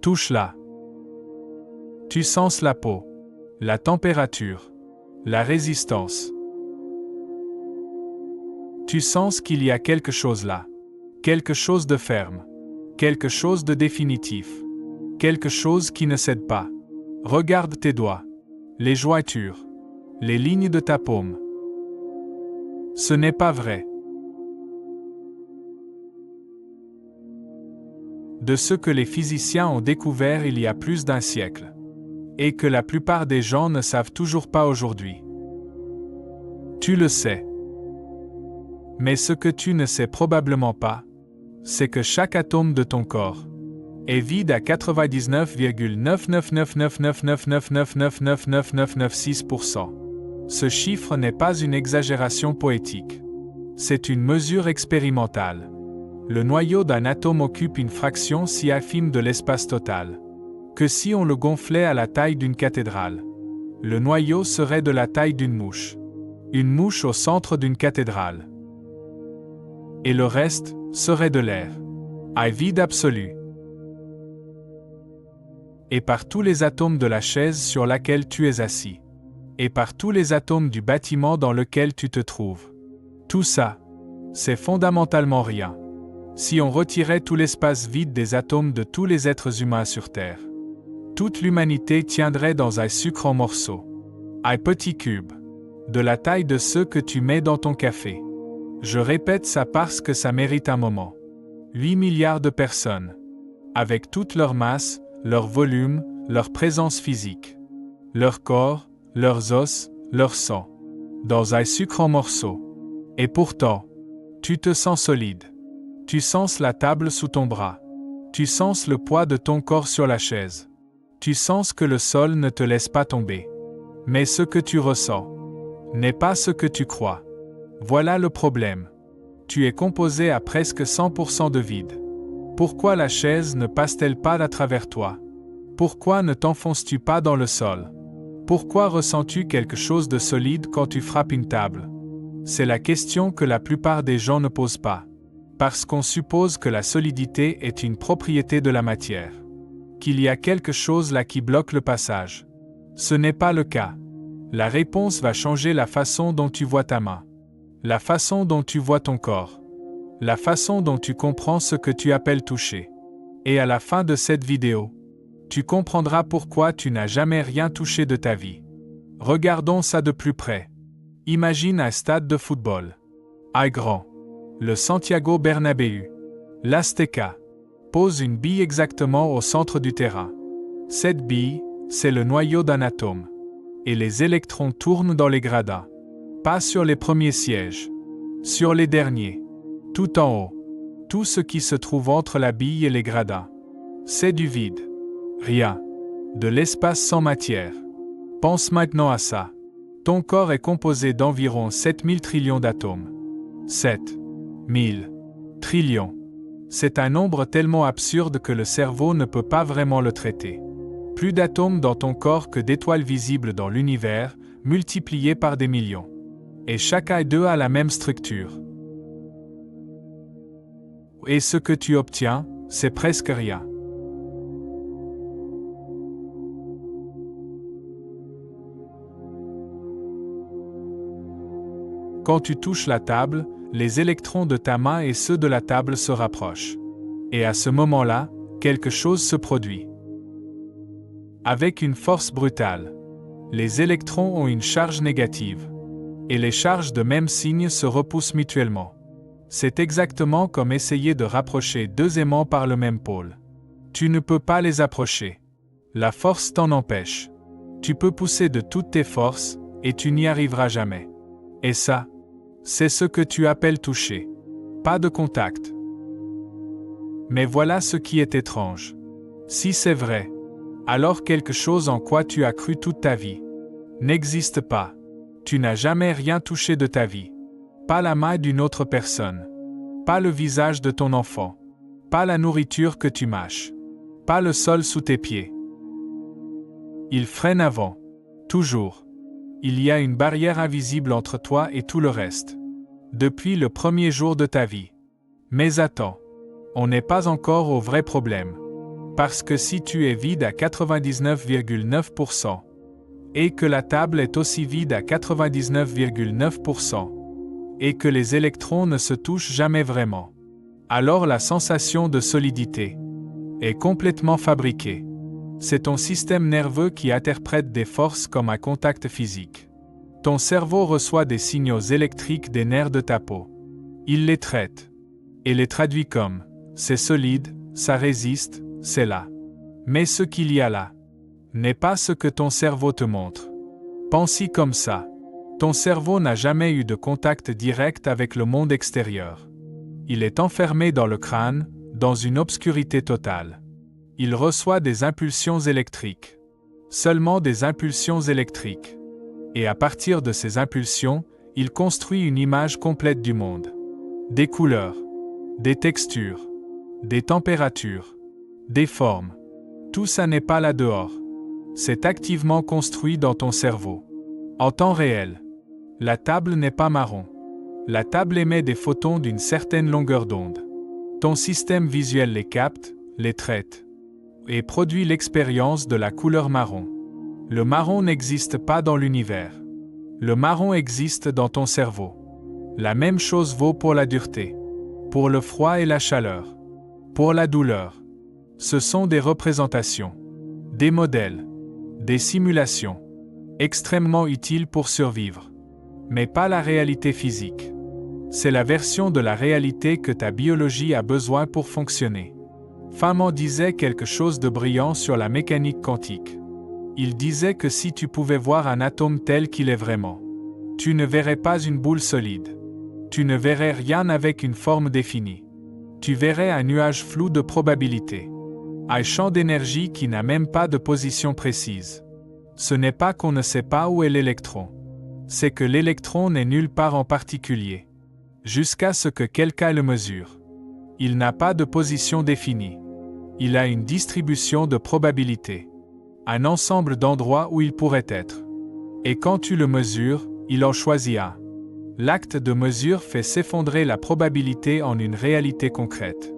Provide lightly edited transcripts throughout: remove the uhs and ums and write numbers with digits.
Touche-la. Tu sens la peau, la température, la résistance. Tu sens qu'il y a quelque chose là, quelque chose de ferme, quelque chose de définitif, quelque chose qui ne cède pas. Regarde tes doigts, les jointures, les lignes de ta paume. Ce n'est pas vrai. De ce que les physiciens ont découvert il y a plus d'un siècle, et que la plupart des gens ne savent toujours pas aujourd'hui. Tu le sais. Mais ce que tu ne sais probablement pas, c'est que chaque atome de ton corps est vide à 99,9999999999996%. Ce chiffre n'est pas une exagération poétique. C'est une mesure expérimentale. Le noyau d'un atome occupe une fraction si infime de l'espace total que si on le gonflait à la taille d'une cathédrale. Le noyau serait de la taille d'une mouche. Une mouche au centre d'une cathédrale. Et le reste serait de l'air. Un vide absolu. Et par tous les atomes de la chaise sur laquelle tu es assis. Et par tous les atomes du bâtiment dans lequel tu te trouves. Tout ça, c'est fondamentalement rien. Si on retirait tout l'espace vide des atomes de tous les êtres humains sur Terre, toute l'humanité tiendrait dans un sucre en morceaux. Un petit cube, de la taille de ceux que tu mets dans ton café. Je répète ça parce que ça mérite un moment. 8 milliards de personnes, avec toute leur masse, leur volume, leur présence physique, leur corps, leurs os, leur sang, dans un sucre en morceaux. Et pourtant, tu te sens solide. Tu sens la table sous ton bras. Tu sens le poids de ton corps sur la chaise. Tu sens que le sol ne te laisse pas tomber. Mais ce que tu ressens n'est pas ce que tu crois. Voilà le problème. Tu es composé à presque 100% de vide. Pourquoi la chaise ne passe-t-elle pas à travers toi? Pourquoi ne t'enfonces-tu pas dans le sol? Pourquoi ressens-tu quelque chose de solide quand tu frappes une table? C'est la question que la plupart des gens ne posent pas. Parce qu'on suppose que la solidité est une propriété de la matière. Qu'il y a quelque chose là qui bloque le passage. Ce n'est pas le cas. La réponse va changer la façon dont tu vois ta main. La façon dont tu vois ton corps. La façon dont tu comprends ce que tu appelles toucher. Et à la fin de cette vidéo, tu comprendras pourquoi tu n'as jamais rien touché de ta vie. Regardons ça de plus près. Imagine un stade de football. Un grand. Le Santiago Bernabéu. L'Azteca. Pose une bille exactement au centre du terrain. Cette bille, c'est le noyau d'un atome. Et les électrons tournent dans les gradins. Pas sur les premiers sièges. Sur les derniers. Tout en haut. Tout ce qui se trouve entre la bille et les gradins. C'est du vide. Rien. De l'espace sans matière. Pense maintenant à ça. Ton corps est composé d'environ 7000 trillions d'atomes. 7000 trillions. C'est un nombre tellement absurde que le cerveau ne peut pas vraiment le traiter. Plus d'atomes dans ton corps que d'étoiles visibles dans l'univers, multipliés par des millions. Et chacun d'eux a la même structure. Et ce que tu obtiens, c'est presque rien. Quand tu touches la table, les électrons de ta main et ceux de la table se rapprochent. Et à ce moment-là, quelque chose se produit. Avec une force brutale. Les électrons ont une charge négative. Et les charges de même signe se repoussent mutuellement. C'est exactement comme essayer de rapprocher deux aimants par le même pôle. Tu ne peux pas les approcher. La force t'en empêche. Tu peux pousser de toutes tes forces, et tu n'y arriveras jamais. Et ça, c'est ce que tu appelles toucher. Pas de contact. Mais voilà ce qui est étrange. Si c'est vrai, alors quelque chose en quoi tu as cru toute ta vie n'existe pas. Tu n'as jamais rien touché de ta vie. Pas la main d'une autre personne. Pas le visage de ton enfant. Pas la nourriture que tu mâches. Pas le sol sous tes pieds. Il freine avant. Toujours. Il y a une barrière invisible entre toi et tout le reste. Depuis le premier jour de ta vie. Mais attends. On n'est pas encore au vrai problème. Parce que si tu es vide à 99,9%, et que la table est aussi vide à 99,9%, et que les électrons ne se touchent jamais vraiment, alors la sensation de solidité est complètement fabriquée. C'est ton système nerveux qui interprète des forces comme un contact physique. Ton cerveau reçoit des signaux électriques des nerfs de ta peau. Il les traite et les traduit comme « c'est solide, ça résiste, c'est là ». Mais ce qu'il y a là n'est pas ce que ton cerveau te montre. Pense-y comme ça. Ton cerveau n'a jamais eu de contact direct avec le monde extérieur. Il est enfermé dans le crâne, dans une obscurité totale. Il reçoit des impulsions électriques. Seulement des impulsions électriques. Et à partir de ces impulsions, il construit une image complète du monde. Des couleurs, des textures, des températures, des formes. Tout ça n'est pas là dehors. C'est activement construit dans ton cerveau. En temps réel. La table n'est pas marron. La table émet des photons d'une certaine longueur d'onde. Ton système visuel les capte, les traite et produit l'expérience de la couleur marron. Le marron n'existe pas dans l'univers. Le marron existe dans ton cerveau. La même chose vaut pour la dureté, pour le froid et la chaleur, pour la douleur. Ce sont des représentations, des modèles, des simulations, extrêmement utiles pour survivre. Mais pas la réalité physique. C'est la version de la réalité que ta biologie a besoin pour fonctionner. Feynman disait quelque chose de brillant sur la mécanique quantique. Il disait que si tu pouvais voir un atome tel qu'il est vraiment, tu ne verrais pas une boule solide. Tu ne verrais rien avec une forme définie. Tu verrais un nuage flou de probabilité. Un champ d'énergie qui n'a même pas de position précise. Ce n'est pas qu'on ne sait pas où est l'électron. C'est que l'électron n'est nulle part en particulier. Jusqu'à ce que quelqu'un le mesure. Il n'a pas de position définie. Il a une distribution de probabilités. Un ensemble d'endroits où il pourrait être. Et quand tu le mesures, il en choisit un. L'acte de mesure fait s'effondrer la probabilité en une réalité concrète.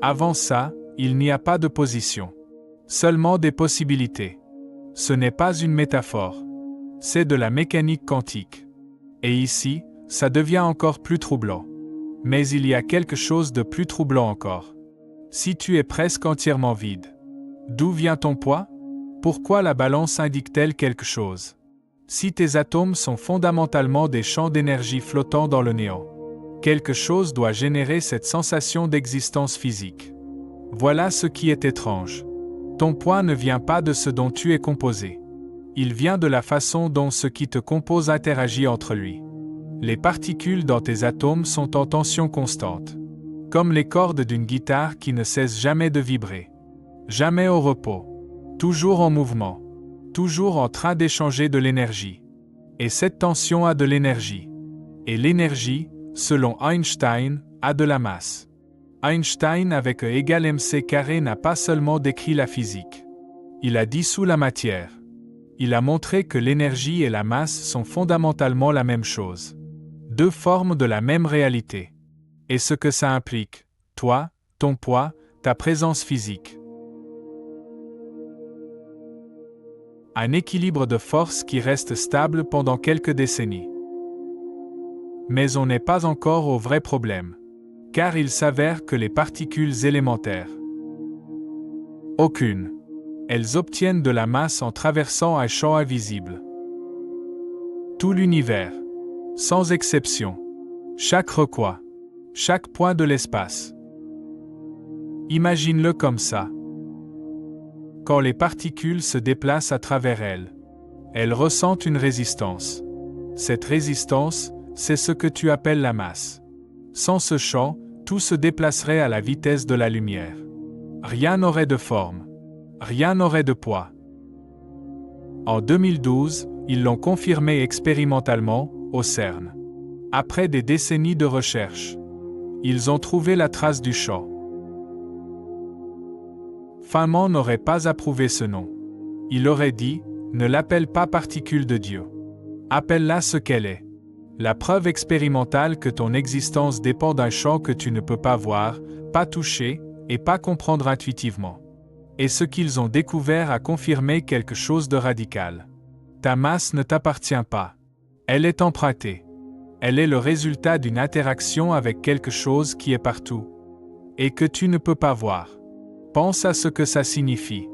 Avant ça, il n'y a pas de position. Seulement des possibilités. Ce n'est pas une métaphore. C'est de la mécanique quantique. Et ici, ça devient encore plus troublant. Mais il y a quelque chose de plus troublant encore. Si tu es presque entièrement vide, d'où vient ton poids? Pourquoi la balance indique-t-elle quelque chose? Si tes atomes sont fondamentalement des champs d'énergie flottant dans le néant, quelque chose doit générer cette sensation d'existence physique. Voilà ce qui est étrange. Ton poids ne vient pas de ce dont tu es composé. Il vient de la façon dont ce qui te compose interagit entre lui. Les particules dans tes atomes sont en tension constante. Comme les cordes d'une guitare qui ne cessent jamais de vibrer. Jamais au repos. Toujours en mouvement. Toujours en train d'échanger de l'énergie. Et cette tension a de l'énergie. Et l'énergie, selon Einstein, a de la masse. Einstein avec E égale mc carré n'a pas seulement décrit la physique. Il a dissous la matière. Il a montré que l'énergie et la masse sont fondamentalement la même chose. Deux formes de la même réalité. Et ce que ça implique, toi, ton poids, ta présence physique. Un équilibre de force qui reste stable pendant quelques décennies. Mais on n'est pas encore au vrai problème. Car il s'avère que les particules élémentaires, aucune, elles obtiennent de la masse en traversant un champ invisible. Tout l'univers, sans exception, chaque recoin, chaque point de l'espace. Imagine-le comme ça. Quand les particules se déplacent à travers elles ressentent une résistance. Cette résistance, c'est ce que tu appelles la masse. Sans ce champ, tout se déplacerait à la vitesse de la lumière. Rien n'aurait de forme. Rien n'aurait de poids. En 2012, ils l'ont confirmé expérimentalement, au CERN. Après des décennies de recherche, ils ont trouvé la trace du champ. Feynman n'aurait pas approuvé ce nom. Il aurait dit, ne l'appelle pas particule de Dieu. Appelle-la ce qu'elle est. La preuve expérimentale que ton existence dépend d'un champ que tu ne peux pas voir, pas toucher, et pas comprendre intuitivement. Et ce qu'ils ont découvert a confirmé quelque chose de radical. Ta masse ne t'appartient pas. Elle est empruntée. Elle est le résultat d'une interaction avec quelque chose qui est partout et que tu ne peux pas voir. Pense à ce que ça signifie.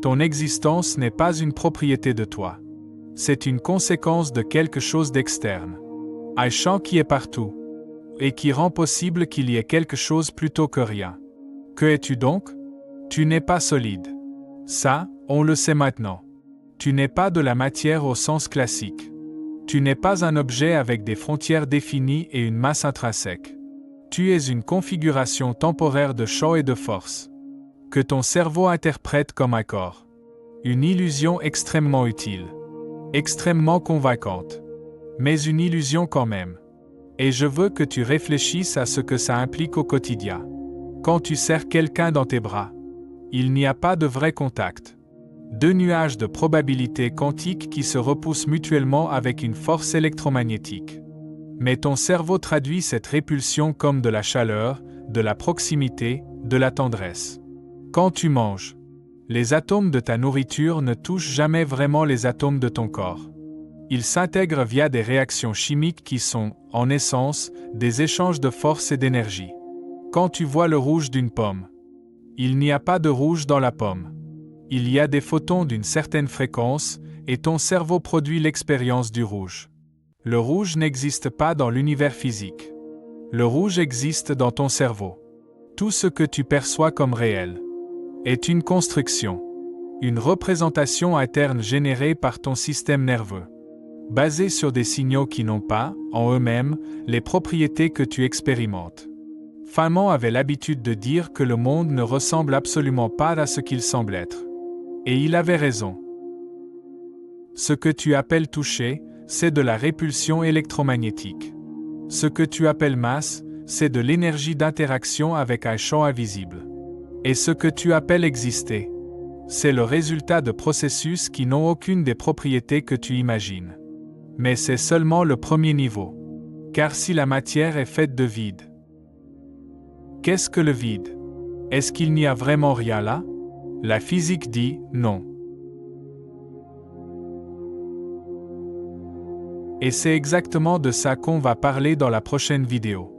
Ton existence n'est pas une propriété de toi. C'est une conséquence de quelque chose d'externe. Un champ qui est partout et qui rend possible qu'il y ait quelque chose plutôt que rien. Que es-tu donc? Tu n'es pas solide. Ça, on le sait maintenant. Tu n'es pas de la matière au sens classique. Tu n'es pas un objet avec des frontières définies et une masse intrinsèque. Tu es une configuration temporaire de champ et de force, que ton cerveau interprète comme un corps. Une illusion extrêmement utile, extrêmement convaincante, mais une illusion quand même. Et je veux que tu réfléchisses à ce que ça implique au quotidien. Quand tu serres quelqu'un dans tes bras, il n'y a pas de vrai contact. Deux nuages de probabilités quantiques qui se repoussent mutuellement avec une force électromagnétique. Mais ton cerveau traduit cette répulsion comme de la chaleur, de la proximité, de la tendresse. Quand tu manges, les atomes de ta nourriture ne touchent jamais vraiment les atomes de ton corps. Ils s'intègrent via des réactions chimiques qui sont, en essence, des échanges de force et d'énergie. Quand tu vois le rouge d'une pomme, il n'y a pas de rouge dans la pomme. Il y a des photons d'une certaine fréquence, et ton cerveau produit l'expérience du rouge. Le rouge n'existe pas dans l'univers physique. Le rouge existe dans ton cerveau. Tout ce que tu perçois comme réel est une construction, une représentation interne générée par ton système nerveux, basée sur des signaux qui n'ont pas, en eux-mêmes, les propriétés que tu expérimentes. Feynman avait l'habitude de dire que le monde ne ressemble absolument pas à ce qu'il semble être. Et il avait raison. Ce que tu appelles toucher, c'est de la répulsion électromagnétique. Ce que tu appelles masse, c'est de l'énergie d'interaction avec un champ invisible. Et ce que tu appelles exister, c'est le résultat de processus qui n'ont aucune des propriétés que tu imagines. Mais c'est seulement le premier niveau. Car si la matière est faite de vide, qu'est-ce que le vide? Est-ce qu'il n'y a vraiment rien là? La physique dit non. Et c'est exactement de ça qu'on va parler dans la prochaine vidéo.